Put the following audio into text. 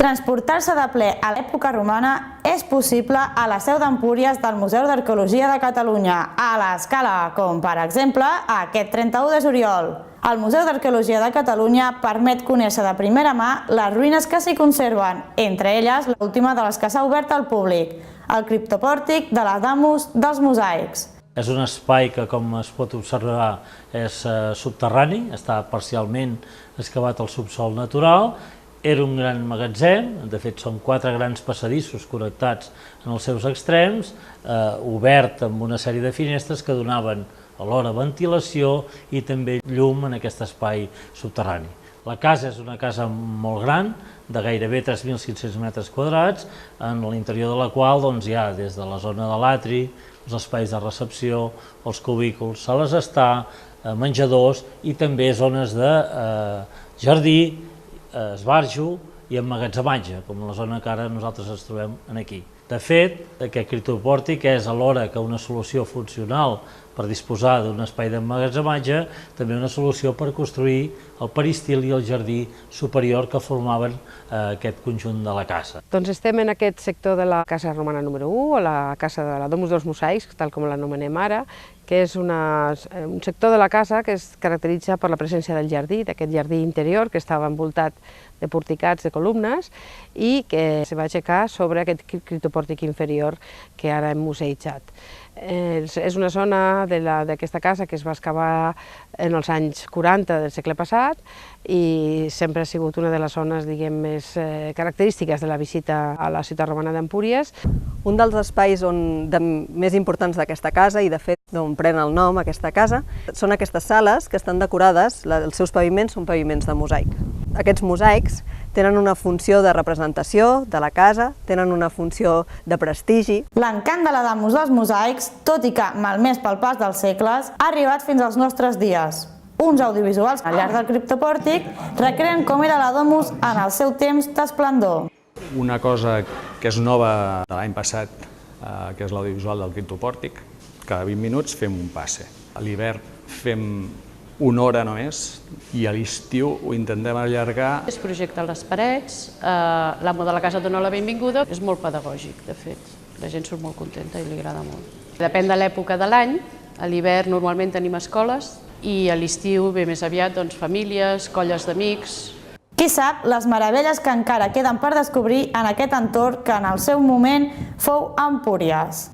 Transportar-se de ple a l'època romana és possible a la seu d'Empúries del Museu d'Arqueologia de Catalunya, a l'Escala, com per exemple aquest 31 de juliol. El Museu d'Arqueologia de Catalunya permet conèixer de primera mà les ruïnes que s'hi conserven, entre elles l'última de les que s'ha obert al públic, el criptopòrtic de la Damus dels Mosaics. És un espai que, com es pot observar, és subterrani, està parcialment excavat al subsòl natural. Era un gran magatzem, de fet són 4 grans passadissos connectats en els seus extrems, obert amb una sèrie de finestres que donaven alhora ventilació i també llum en aquest espai subterrani. La casa és una casa molt gran, de gairebé 3.500 metres quadrats, en l'interior de la qual hi ha des de la zona de l'atri, els espais de recepció, els cubículs, sales d'estar, menjadors i també zones de jardí, esbarjo i emmagatzematge, com la zona que ara nosaltres ens trobem aquí. De fet, aquest criptopòrtic és alhora que una solució funcional per disposar d'un espai d'emmagatzematge, també una solució per construir el peristil i el jardí superior que formaven aquest conjunt de la casa. Doncs estem en aquest sector de la Casa Romana número 1, o la Casa de la Domus dels Mosaics, tal com l'anomenem ara, que és un sector de la casa que es caracteritza per la presència del jardí, d'aquest jardí interior que estava envoltat de porticats de columnes i que se va aixecar sobre aquest criptopòrtic inferior que ara hem museïtzat. És una zona d'aquesta casa que es va excavar en els anys 40 del segle passat i sempre ha sigut una de les zones, diguem, més característiques de la visita a la ciutat romana d'Empúries. Un dels espais més importants d'aquesta casa, i de fet d'on pren el nom aquesta casa, són aquestes sales que estan decorades, els seus paviments són paviments de mosaic. Aquests mosaics tenen una funció de representació de la casa, tenen una funció de prestigi. L'encant de la Damus dels Mosaics, tot i que malmès pel pas dels segles, ha arribat fins als nostres dies. Uns audiovisuals al llarg del criptopòrtic recreen com era la Domus en el seu temps d'esplendor. Una cosa que és nova de l'any passat, que és l'audiovisual del criptopòrtic, cada 20 minuts fem un passe. A l'hivern fem 1 hora només i a l'estiu ho intentem allargar. Es projecta les parets, l'amo de la casa dona la benvinguda, és molt pedagògic, de fet. La gent surt molt contenta i li agrada molt. Depèn de l'època de l'any, a l'hivern normalment tenim escoles i a l'estiu ve més aviat famílies, colles d'amics. Qui sap les meravelles que encara queden per descobrir en aquest entorn que en el seu moment fou Empúries.